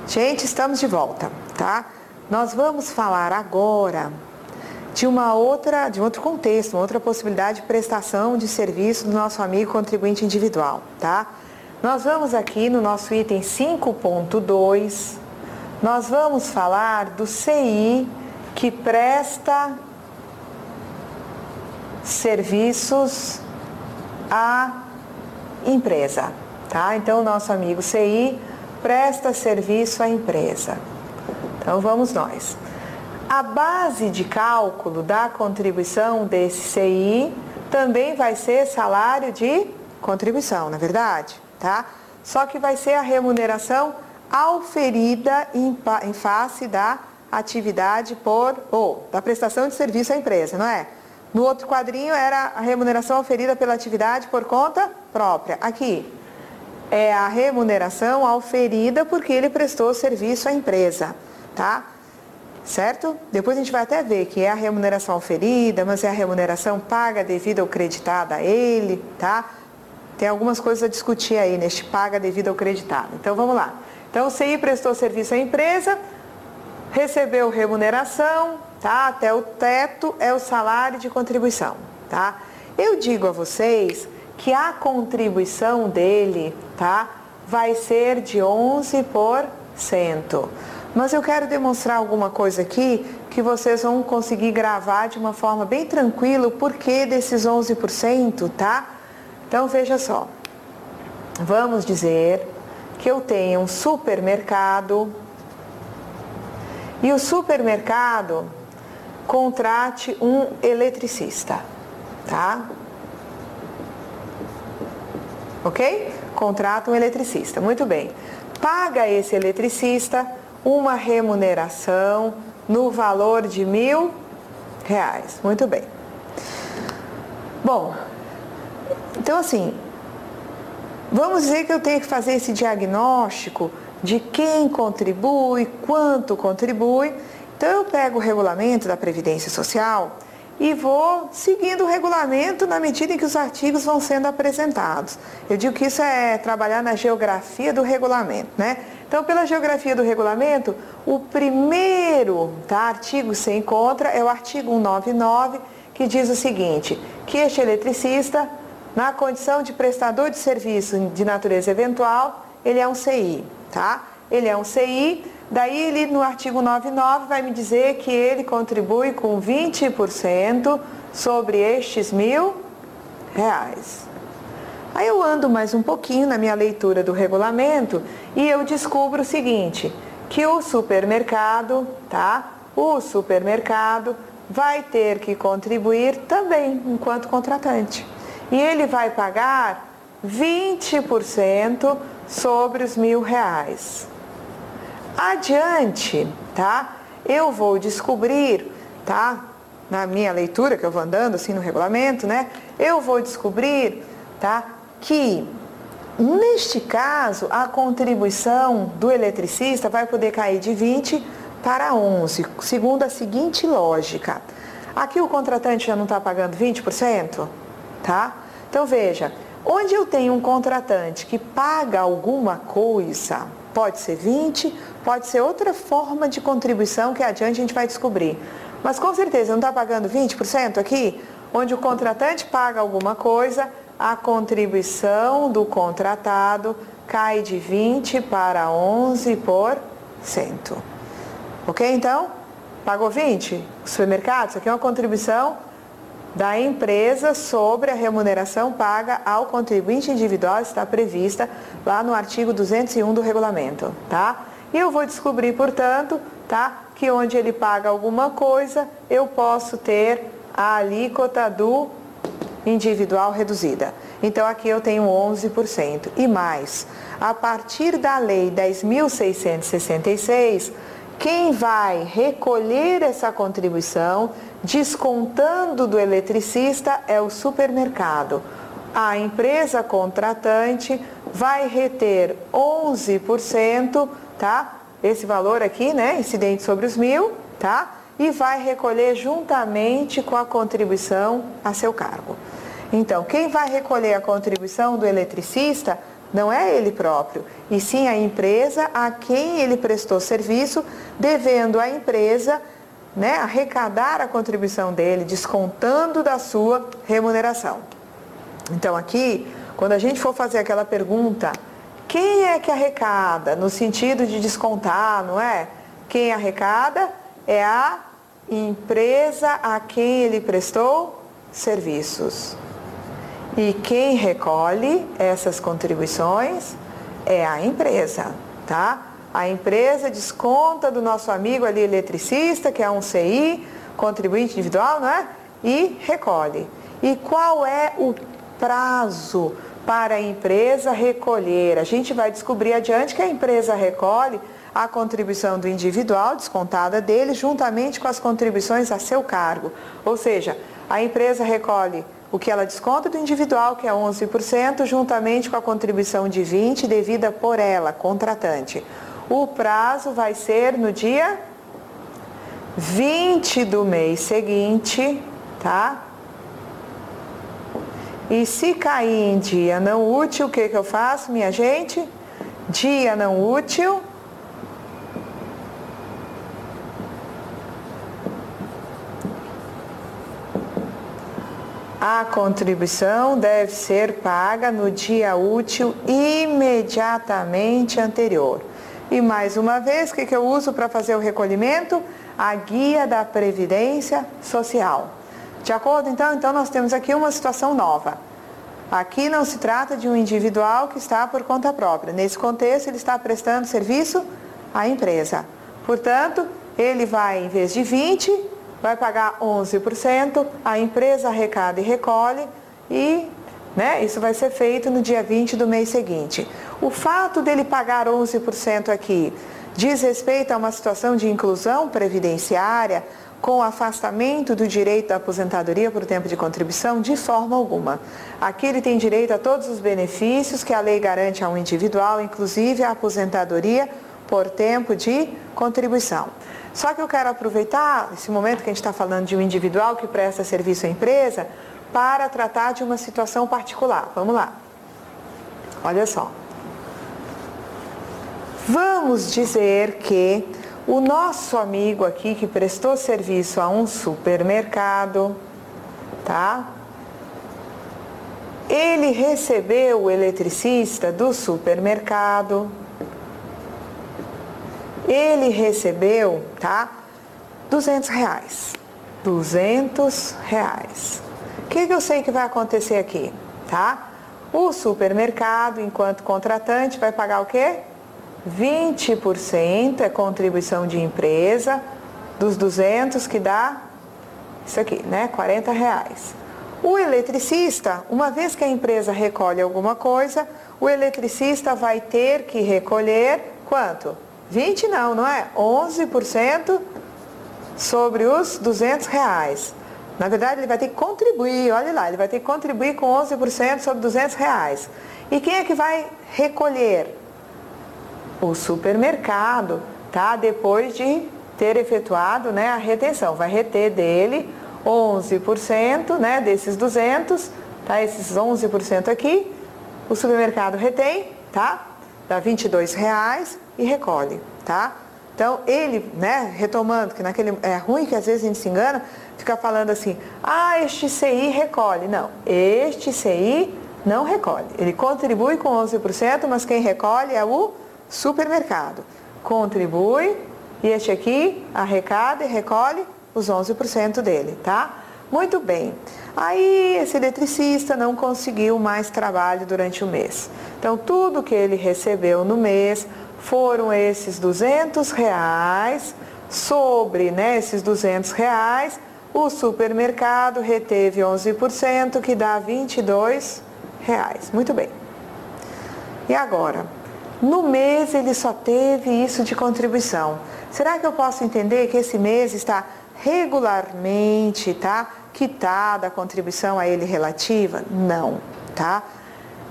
Gente, estamos de volta, tá? Nós vamos falar agora de outro contexto, uma outra possibilidade de prestação de serviço do nosso amigo contribuinte individual, tá? Nós vamos aqui no nosso item 5.2, nós vamos falar do CI que presta serviços à empresa, tá? Então, o nosso amigo CI presta serviço à empresa. Então, vamos nós. A base de cálculo da contribuição desse CI também vai ser salário de contribuição, na verdade, tá? Só que vai ser a remuneração auferida em face da atividade da prestação de serviço à empresa, não é? No outro quadrinho era a remuneração auferida pela atividade por conta própria. Aqui é a remuneração auferida porque ele prestou serviço à empresa, tá? Certo? Depois a gente vai até ver que é a remuneração auferida, mas é a remuneração paga, devida ou creditada a ele, tá? Tem algumas coisas a discutir aí neste paga, devida ou creditada. Então vamos lá. Então o CI prestou serviço à empresa, recebeu remuneração, tá? Até o teto é o salário de contribuição, tá? Eu digo a vocês que a contribuição dele, tá? Vai ser de 11%. Mas eu quero demonstrar alguma coisa aqui que vocês vão conseguir gravar de uma forma bem tranquila o porquê desses 11%, tá? Então veja só. Vamos dizer que eu tenho um supermercado e o supermercado contrate um eletricista, tá? Ok? Contrata um eletricista, muito bem. Paga esse eletricista uma remuneração no valor de R$1.000, muito bem. Bom, então assim, vamos dizer que eu tenho que fazer esse diagnóstico de quem contribui, quanto contribui. Então eu pego o regulamento da Previdência Social e vou seguindo o regulamento na medida em que os artigos vão sendo apresentados. Eu digo que isso é trabalhar na geografia do regulamento, né? Então, pela geografia do regulamento, o primeiro artigo que você encontra é o artigo 199, que diz o seguinte, que este eletricista, na condição de prestador de serviço de natureza eventual, ele é um CI, tá? Ele é um CI. Daí, ele, no artigo 99, vai me dizer que ele contribui com 20% sobre estes R$1.000. Aí eu ando mais um pouquinho na minha leitura do regulamento e eu descubro o seguinte, que o supermercado, tá? O supermercado vai ter que contribuir também enquanto contratante. E ele vai pagar 20% sobre os R$1.000. Adiante, tá? Eu vou descobrir, tá? Na minha leitura, que eu vou andando assim no regulamento, né? Eu vou descobrir, tá? Que, neste caso, a contribuição do eletricista vai poder cair de 20 para 11, segundo a seguinte lógica. Aqui o contratante já não está pagando 20%, tá? Então, veja, onde eu tenho um contratante que paga alguma coisa, pode ser 20, pode ser outra forma de contribuição que adiante a gente vai descobrir. Mas com certeza não está pagando 20% aqui, onde o contratante paga alguma coisa, a contribuição do contratado cai de 20 para 11%. Ok, então? Pagou 20? O supermercado, isso aqui é uma contribuição da empresa sobre a remuneração paga ao contribuinte individual, está prevista lá no artigo 201 do regulamento, tá? E eu vou descobrir, portanto, tá, que onde ele paga alguma coisa, eu posso ter a alíquota do individual reduzida. Então, aqui eu tenho 11%. E mais, a partir da Lei 10.666, quem vai recolher essa contribuição, descontando do eletricista, é o supermercado. A empresa contratante vai reter 11%, tá? Esse valor aqui, né, incidente sobre os 1.000, tá? E vai recolher juntamente com a contribuição a seu cargo. Então, quem vai recolher a contribuição do eletricista não é ele próprio, e sim a empresa a quem ele prestou serviço, devendo à empresa, né, arrecadar a contribuição dele, descontando da sua remuneração. Então aqui, quando a gente for fazer aquela pergunta, quem é que arrecada? No sentido de descontar, não é? Quem arrecada é a empresa a quem ele prestou serviços. E quem recolhe essas contribuições é a empresa, tá? A empresa desconta do nosso amigo ali eletricista, que é um CI, contribuinte individual, não é? E recolhe. E qual é o prazo para a empresa recolher? A gente vai descobrir adiante que a empresa recolhe a contribuição do individual descontada dele juntamente com as contribuições a seu cargo. Ou seja, a empresa recolhe o que ela desconta do individual, que é 11%, juntamente com a contribuição de 20% devida por ela, contratante. O prazo vai ser no dia 20 do mês seguinte, tá? E se cair em dia não útil, o que eu faço, minha gente? Dia não útil, a contribuição deve ser paga no dia útil imediatamente anterior. E mais uma vez, o que eu uso para fazer o recolhimento? A guia da Previdência Social. De acordo? Então nós temos aqui uma situação nova. Aqui não se trata de um individual que está por conta própria. Nesse contexto, ele está prestando serviço à empresa. Portanto, ele vai, em vez de 20%, vai pagar 11%, a empresa arrecada e recolhe e, né, isso vai ser feito no dia 20 do mês seguinte. O fato dele pagar 11% aqui diz respeito a uma situação de inclusão previdenciária com afastamento do direito à aposentadoria por tempo de contribuição? De forma alguma. Aqui ele tem direito a todos os benefícios que a lei garante a um individual, inclusive a aposentadoria por tempo de contribuição. Só que eu quero aproveitar esse momento que a gente está falando de um individual que presta serviço à empresa para tratar de uma situação particular. Vamos lá. Olha só. Vamos dizer que o nosso amigo aqui que prestou serviço a um supermercado, tá? Ele recebeu o eletricista do supermercado. Ele recebeu, tá? R$200. R$200. O que eu sei que vai acontecer aqui, tá? O supermercado, enquanto contratante, vai pagar o quê? 20% é contribuição de empresa dos 200, que dá isso aqui, né? R$40. O eletricista, uma vez que a empresa recolhe alguma coisa, o eletricista vai ter que recolher quanto? 20 não é? 11% sobre os R$200. Na verdade, ele vai ter que contribuir, olha lá, ele vai ter que contribuir com 11% sobre R$200. E quem é que vai recolher? O supermercado, tá? Depois de ter efetuado, né, a retenção. Vai reter dele 11%, né, desses 200, tá? Esses 11% aqui, o supermercado retém, tá? Dá R$22 e recolhe, tá? Então, ele, né, retomando, que naquele, é ruim que às vezes a gente se engana, fica falando assim, este CI recolhe. Não, este CI não recolhe. Ele contribui com 11%, mas quem recolhe é o supermercado. Contribui e este aqui arrecada e recolhe os 11% dele, tá? Muito bem. Aí esse eletricista não conseguiu mais trabalho durante o mês. Então, tudo que ele recebeu no mês foram esses R$200, sobre, né, esses R$200, o supermercado reteve 11%, que dá R$22. Muito bem. E agora? No mês ele só teve isso de contribuição. Será que eu posso entender que esse mês está regularmente, tá, quitada a contribuição a ele relativa? Não, tá?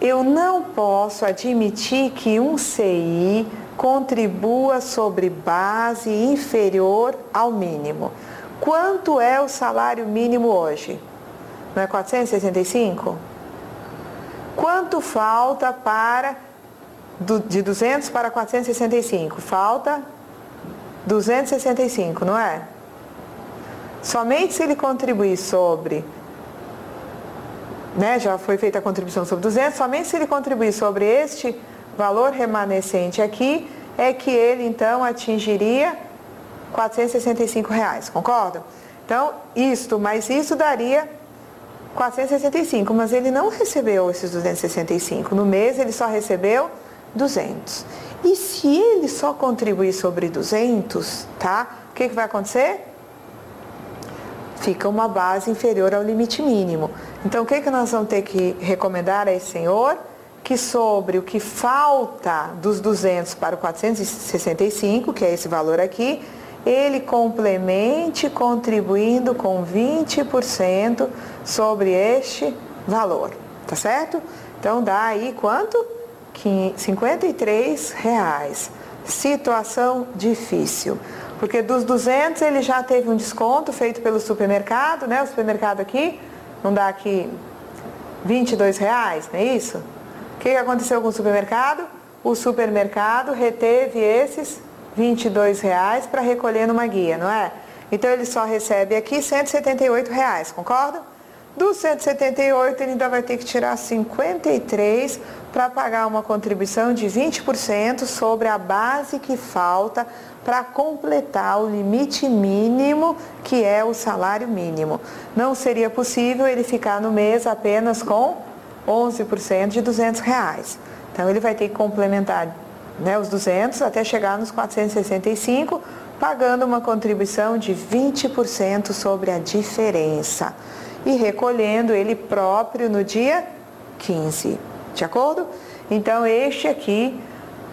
Eu não posso admitir que um CI contribua sobre base inferior ao mínimo. Quanto é o salário mínimo hoje? Não é 465? Quanto falta para de 200 para 465. Falta 265, não é? Somente se ele contribuir sobre, né, já foi feita a contribuição sobre 200, somente se ele contribuir sobre este valor remanescente aqui, é que ele então atingiria R$ 465, concordam? Então, mas isso daria 465, mas ele não recebeu esses 265. No mês ele só recebeu 200. E se ele só contribuir sobre 200, tá? O que vai acontecer? Fica uma base inferior ao limite mínimo. Então, o que nós vamos ter que recomendar a esse senhor? Que sobre o que falta dos 200 para o 465, que é esse valor aqui, ele complemente contribuindo com 20% sobre este valor, tá certo? Então, dá aí quanto? R$ 53. Situação difícil. Porque dos 200 ele já teve um desconto feito pelo supermercado, né? O supermercado aqui, não dá aqui R$ 22, não é isso? O que aconteceu com o supermercado? O supermercado reteve esses R$ 22 para recolher numa guia, não é? Então ele só recebe aqui R$ 178, concorda? Dos 178 ele ainda vai ter que tirar 53 para pagar uma contribuição de 20% sobre a base que falta para completar o limite mínimo, que é o salário mínimo. Não seria possível ele ficar no mês apenas com 11% de R$ 200. Então ele vai ter que complementar, né, os 200 até chegar nos 465, pagando uma contribuição de 20% sobre a diferença e recolhendo ele próprio no dia 15, de acordo? Então este aqui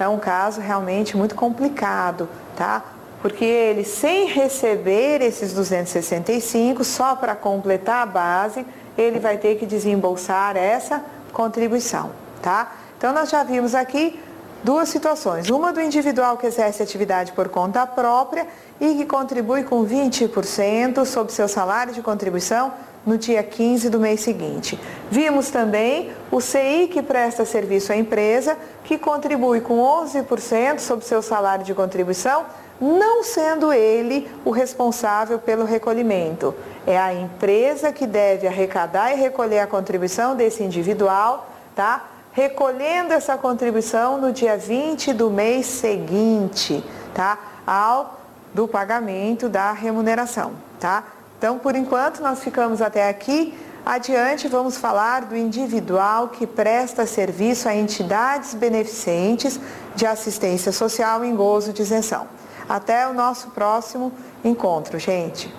é um caso realmente muito complicado, tá? Porque ele, sem receber esses 265, só para completar a base, ele vai ter que desembolsar essa contribuição, tá? Então nós já vimos aqui duas situações, uma do individual que exerce atividade por conta própria e que contribui com 20% sobre seu salário de contribuição no dia 15 do mês seguinte. Vimos também o CI que presta serviço à empresa, que contribui com 11% sobre seu salário de contribuição, não sendo ele o responsável pelo recolhimento. É a empresa que deve arrecadar e recolher a contribuição desse individual, tá? Recolhendo essa contribuição no dia 20 do mês seguinte, tá? Do pagamento da remuneração, tá? Então, por enquanto, nós ficamos até aqui. Adiante, vamos falar do individual que presta serviço a entidades beneficentes de assistência social em gozo de isenção. Até o nosso próximo encontro, gente.